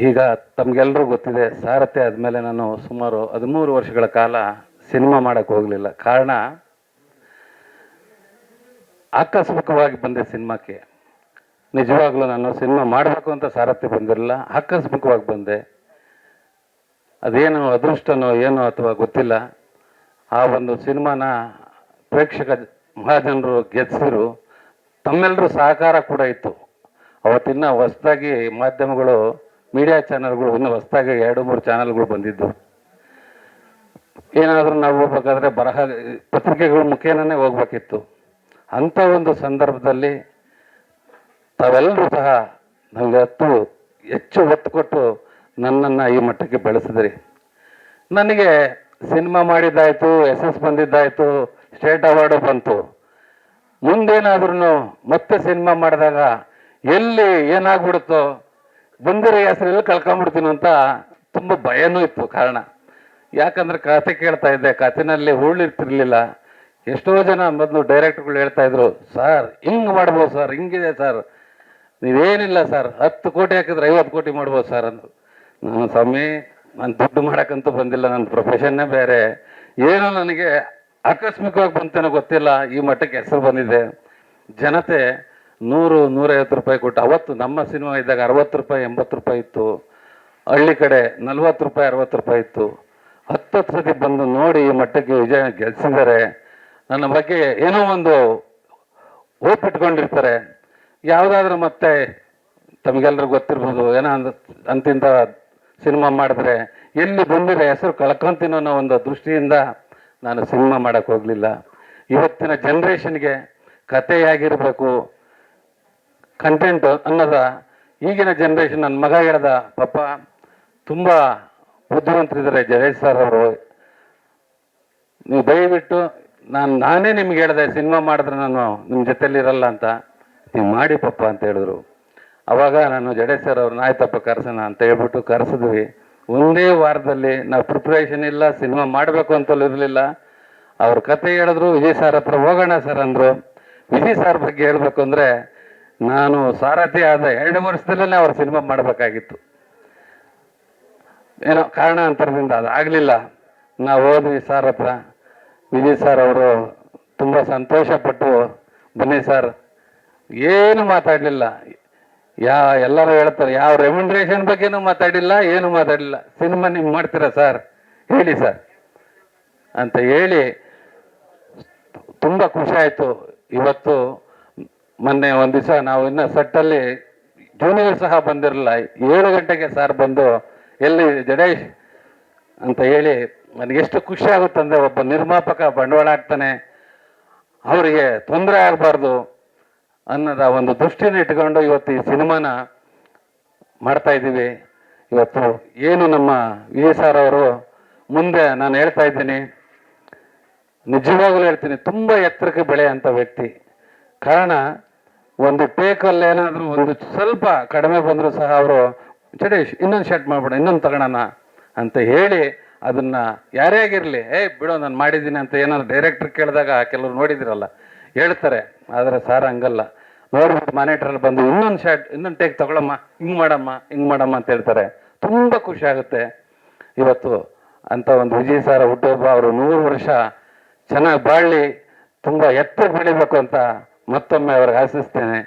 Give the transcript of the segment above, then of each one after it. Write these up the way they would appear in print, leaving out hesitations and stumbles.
ಈಗ ತಮಗೆಲ್ಲರೂ ಗೊತ್ತಿದೆ, ಸಾರಥಿ ಆದಮೇಲೆ ನಾನು ಸುಮಾರು 13 ವರ್ಷಗಳ ಕಾಲ ಸಿನಿಮಾ ಮಾಡೋಕ್ಕೆ ಹೋಗಲಿಲ್ಲ. ಕಾರಣ, ಆಕಸ್ಮಿಕವಾಗಿ ಬಂದೆ ಸಿನಿಮಾಕ್ಕೆ. ನಿಜವಾಗ್ಲೂ ನಾನು ಸಿನಿಮಾ ಮಾಡಬೇಕು ಅಂತ ಸಾರಥಿ ಬಂದಿರಲಿಲ್ಲ, ಆಕಸ್ಮಿಕವಾಗಿ ಬಂದೆ. ಅದೇನು ಅದೃಷ್ಟನೋ ಏನೋ ಅಥವಾ ಗೊತ್ತಿಲ್ಲ, ಆ ಒಂದು ಸಿನಿಮಾನ ಪ್ರೇಕ್ಷಕ ಮಹಾಜನರು ಗೆದ್ಸಿರು. ತಮ್ಮೆಲ್ಲರೂ ಸಹಕಾರ ಕೂಡ ಇತ್ತು. ಅವತ್ತಿನ್ನ ಹೊಸದಾಗಿ ಮಾಧ್ಯಮಗಳು, ಮೀಡಿಯಾ ಚಾನಲ್ಗಳು ಇನ್ನೂ ಹೊಸದಾಗಿ 2-3 ಚಾನಲ್ಗಳು ಬಂದಿದ್ದು. ಏನಾದರೂ ನಾವು ಹೋಗ್ಬೇಕಾದ್ರೆ ಪತ್ರಿಕೆಗಳ ಮುಖೇನನೇ ಹೋಗ್ಬೇಕಿತ್ತು. ಅಂಥ ಒಂದು ಸಂದರ್ಭದಲ್ಲಿ ತಾವೆಲ್ಲರೂ ಸಹ ನನಗೆ ಹೆಚ್ಚು ಒತ್ತು ಕೊಟ್ಟು ನನ್ನನ್ನು ಈ ಮಟ್ಟಕ್ಕೆ ಬೆಳೆಸಿದ್ರಿ. ನನಗೆ ಸಿನಿಮಾ ಮಾಡಿದ್ದಾಯಿತು, SS ಬಂದಿದ್ದಾಯಿತು, ಸ್ಟೇಟ್ ಅವಾರ್ಡು ಬಂತು. ಮುಂದೇನಾದ್ರೂ ಮತ್ತೆ ಸಿನಿಮಾ ಮಾಡಿದಾಗ ಎಲ್ಲಿ ಏನಾಗ್ಬಿಡುತ್ತೋ, ಬಂದಿರೋ ಹೆಸರೆಲ್ಲ ಕಳ್ಕೊಂಬಿಡ್ತೀನೋ ಅಂತ ತುಂಬ ಭಯನೂ ಇತ್ತು. ಕಾರಣ, ಯಾಕಂದರೆ ಕತೆ ಕೇಳ್ತಾ ಇದ್ದೆ, ಕಥೆನಲ್ಲಿ ಉಳಿರ್ತಿರ್ಲಿಲ್ಲ. ಎಷ್ಟೋ ಜನ ಮೊದಲು ಡೈರೆಕ್ಟರ್ಗಳು ಹೇಳ್ತಾಯಿದ್ರು, ಸರ್ ಹಿಂಗೆ ಮಾಡ್ಬೋದು ಸರ್, ಹಿಂಗಿದೆ ಸರ್, ನೀವೇನಿಲ್ಲ ಸರ್, 10 ಕೋಟಿ ಹಾಕಿದ್ರೆ 50 ಕೋಟಿ ಮಾಡ್ಬೋದು ಸರ್ ಅಂದರು. ನಾನು ಸ್ವಾಮಿ, ನಾನು ದುಡ್ಡು ಮಾಡೋಕ್ಕಂತೂ ಬಂದಿಲ್ಲ, ನನ್ನ ಪ್ರೊಫೆಷನ್ನೇ ಬೇರೆ. ಏನೋ ನನಗೆ ಆಕಸ್ಮಿಕವಾಗಿ ಬಂತೇನೋ ಗೊತ್ತಿಲ್ಲ, ಈ ಮಟ್ಟಕ್ಕೆ ಹೆಸರು ಬಂದಿದೆ. ಜನತೆ 100-150 ರೂಪಾಯಿ ಕೊಟ್ಟು, ಅವತ್ತು ನಮ್ಮ ಸಿನಿಮಾ ಇದ್ದಾಗ 60 ರೂಪಾಯಿ 80 ರೂಪಾಯಿ ಇತ್ತು. ಹಳ್ಳಿ ಕಡೆ 40 ರೂಪಾಯಿ 60 ರೂಪಾಯಿ ಇತ್ತು. 10 ಸತಿ ಬಂದು ನೋಡಿ ಈ ಮಟ್ಟಕ್ಕೆ ವಿಜಯ ಗೆಲ್ಸಿದ್ದಾರೆ. ನನ್ನ ಬಗ್ಗೆ ಏನೋ ಒಂದು ಇಟ್ಕೊಂಡಿರ್ತಾರೆ. ಯಾವುದಾದ್ರೂ ಮತ್ತೆ ತಮಗೆಲ್ಲರೂ ಗೊತ್ತಿರ್ಬೋದು, ಏನೋ ಅಂತಿಂತ ಸಿನಿಮಾ ಮಾಡಿದ್ರೆ ಎಲ್ಲಿ ಬಂದಿರೋ ಹೆಸರು ಕಳ್ಕೊಂತೀನೋ ಅನ್ನೋ ಒಂದು ದೃಷ್ಟಿಯಿಂದ ನಾನು ಸಿನಿಮಾ ಮಾಡೋಕ್ಕೆ ಹೋಗಲಿಲ್ಲ. ಇವತ್ತಿನ ಜನ್ರೇಷನ್ಗೆ ಕಥೆಯಾಗಿರಬೇಕು, ಕಂಟೆಂಟ್ ಅನ್ನೋದ ಈಗಿನ ಜನ್ರೇಷನ್. ನನ್ನ ಮಗ ಹೇಳ್ದ, ಪಾಪ ತುಂಬ ಬುದ್ಧಿವಂತರಿದ್ದಾರೆ ಜಡೇಶ್ ಸರ್ ಅವರು, ನೀವು ದಯವಿಟ್ಟು ನಾನೇ ನಿಮ್ಗೆ ಹೇಳಿದೆ ಸಿನಿಮಾ ಮಾಡಿದ್ರೆ ನಾನು ನಿಮ್ಮ ಜೊತೆಲಿರಲ್ಲ ಅಂತ, ನೀವು ಮಾಡಿ ಪಪ್ಪ ಅಂತ ಹೇಳಿದ್ರು. ಅವಾಗ ನಾನು ಜಡೇಶ್ ಸರ್ ಅವ್ರನ್ನ ಆಯ್ತಪ್ಪ ಕರೆಸೋಣ ಅಂತ ಹೇಳ್ಬಿಟ್ಟು ಕರೆಸಿದ್ವಿ. ಒಂದೇ ವಾರದಲ್ಲಿ ನಾವು ಪ್ರಿಪ್ರೇಷನ್ ಇಲ್ಲ, ಸಿನಿಮಾ ಮಾಡಬೇಕು ಅಂತಲೂ ಇರಲಿಲ್ಲ. ಅವ್ರ ಕತೆ ಹೇಳಿದ್ರು, ವಿಜಯ್ ಸರ್ ಹತ್ರ ಹೋಗೋಣ ಸರ್ ಅಂದರು. ವಿಜಯ್ ಸರ್ ಬಗ್ಗೆ ಹೇಳಬೇಕು ಅಂದರೆ, ನಾನು ಸಾರಥಿ ಆದ 2 ವರ್ಷದಲ್ಲೇ ಅವ್ರ ಸಿನಿಮಾ ಮಾಡಬೇಕಾಗಿತ್ತು. ಏನೋ ಕಾರಣಾಂತರದಿಂದ ಅದಾಗಲಿಲ್ಲ. ನಾವು ಹೋದ್ವಿ ಸರ್ ಹತ್ರ. ವಿಜಯ್ ಸರ್ ಅವರು ತುಂಬ ಸಂತೋಷಪಟ್ಟು, ಬನ್ನಿ ಸರ್, ಏನು ಮಾತಾಡಲಿಲ್ಲ. ಎಲ್ಲರೂ ಹೇಳ್ತಾರೆ, ಯಾವ ರೆಮ್ಯುನರೇಷನ್ ಬಗ್ಗೆನೂ ಮಾತಾಡಿಲ್ಲ, ಏನು ಮಾತಾಡಲಿಲ್ಲ. ಸಿನಿಮಾ ನೀವು ಮಾಡ್ತೀರಾ ಸರ್, ಹೇಳಿ ಸರ್ ಅಂತ ಹೇಳಿ ತುಂಬ ಖುಷಿ ಆಯಿತು. ಇವತ್ತು ಮೊನ್ನೆ ಒಂದು ದಿವಸ ನಾವು ಇನ್ನೂ ಸೆಟ್ಟಲ್ಲಿ ಜೂನಿಯರ್ ಸಹ ಬಂದಿರಲಿಲ್ಲ. 7 ಗಂಟೆಗೆ ಸರ್ ಬಂದು, ಎಲ್ಲಿ ಜಡೇಶ್ ಅಂತ ಹೇಳಿ, ನನಗೆಷ್ಟು ಖುಷಿ ಆಗುತ್ತಂದರೆ, ಒಬ್ಬ ನಿರ್ಮಾಪಕ ಬಂಡವಾಳ ಹಾಕ್ತಾನೆ, ಅವರಿಗೆ ತೊಂದರೆ ಆಗಬಾರ್ದು ಅನ್ನೋದ ಒಂದು ದೃಷ್ಟಿನ ಇಟ್ಕೊಂಡು ಇವತ್ತು ಈ ಸಿನಿಮಾನ ಮಾಡ್ತಾ ಇದ್ದೀವಿ. ಇವತ್ತು ಏನು ನಮ್ಮ ವಿಜಯ್ ಸರ್ ಅವರು ಮುಂದೆ, ನಾನು ಹೇಳ್ತಾ ಇದ್ದೀನಿ, ನಿಜವಾಗಲೂ ಹೇಳ್ತೀನಿ, ತುಂಬ ಎತ್ತರಕ್ಕೆ ಬೆಳೆಯುವಂಥ ವ್ಯಕ್ತಿ. ಕಾರಣ, ಒಂದು ಟೇಕಲ್ಲಿ ಏನಾದರೂ ಒಂದು ಸ್ವಲ್ಪ ಕಡಿಮೆ ಬಂದರೂ ಸಹ ಅವರು, ಜಡೇಶ್ ಇನ್ನೊಂದು ಶರ್ಟ್ ಮಾಡ್ಬೇಡ, ಇನ್ನೊಂದು ತಗೊಳ್ಳೋಣ ಅಂತ ಹೇಳಿ, ಅದನ್ನು ಯಾರೇ ಆಗಿರಲಿ, ಬಿಡೋ ನಾನು ಮಾಡಿದ್ದೀನಿ ಅಂತ ಏನಾದ್ರು ಡೈರೆಕ್ಟ್ರ್ ಕೇಳಿದಾಗ ಕೆಲವರು ನೋಡಿದಿರಲ್ಲ ಹೇಳ್ತಾರೆ. ಆದರೆ ಸಾರ್ ಹಂಗಲ್ಲ, ನೋಡ್ಬಿಟ್ಟು ಮಾನಿಟ್ರಲ್ಲಿ ಬಂದು ಇನ್ನೊಂದು ಟೇಕ್ ತಗೊಳಮ್ಮ, ಹಿಂಗೆ ಮಾಡಮ್ಮ ಅಂತ ಹೇಳ್ತಾರೆ. ತುಂಬ ಖುಷಿ ಆಗುತ್ತೆ. ಇವತ್ತು ಅಂತ ಒಂದು ವಿಜಯ್ ಸರ್ ಹುಟ್ಟುಹಬ್ಬ, ಅವರು 100 ವರ್ಷ ಚೆನ್ನಾಗಿ ಬಾಳಲಿ, ತುಂಬ ಎತ್ತರಕ್ಕೆ ಬೆಳಿಬೇಕು ಅಂತ ಮತ್ತೊಮ್ಮೆ ಅವ್ರಿಗೆ ಆಶಿಸ್ತೇನೆ.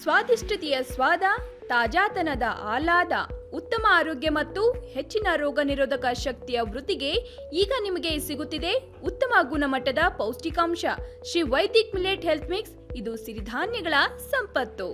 ಸ್ವಾದಿಷ್ಟತೆಯ ಸ್ವಾದ, ತಾಜಾತನದ ಆಹ್ಲಾದ, ಉತ್ತಮ ಆರೋಗ್ಯ ಮತ್ತು ಹೆಚ್ಚಿನ ರೋಗ ನಿರೋಧಕ ಶಕ್ತಿಯ ವೃದ್ಧಿಗೆ ಈಗ ನಿಮಗೆ ಸಿಗುತ್ತಿದೆ ಉತ್ತಮ ಗುಣಮಟ್ಟದ ಪೌಷ್ಟಿಕಾಂಶ. Shri Vaidik millet health mix, ಇದು ಸಿರಿಧಾನ್ಯಗಳ ಸಂಪತ್ತು.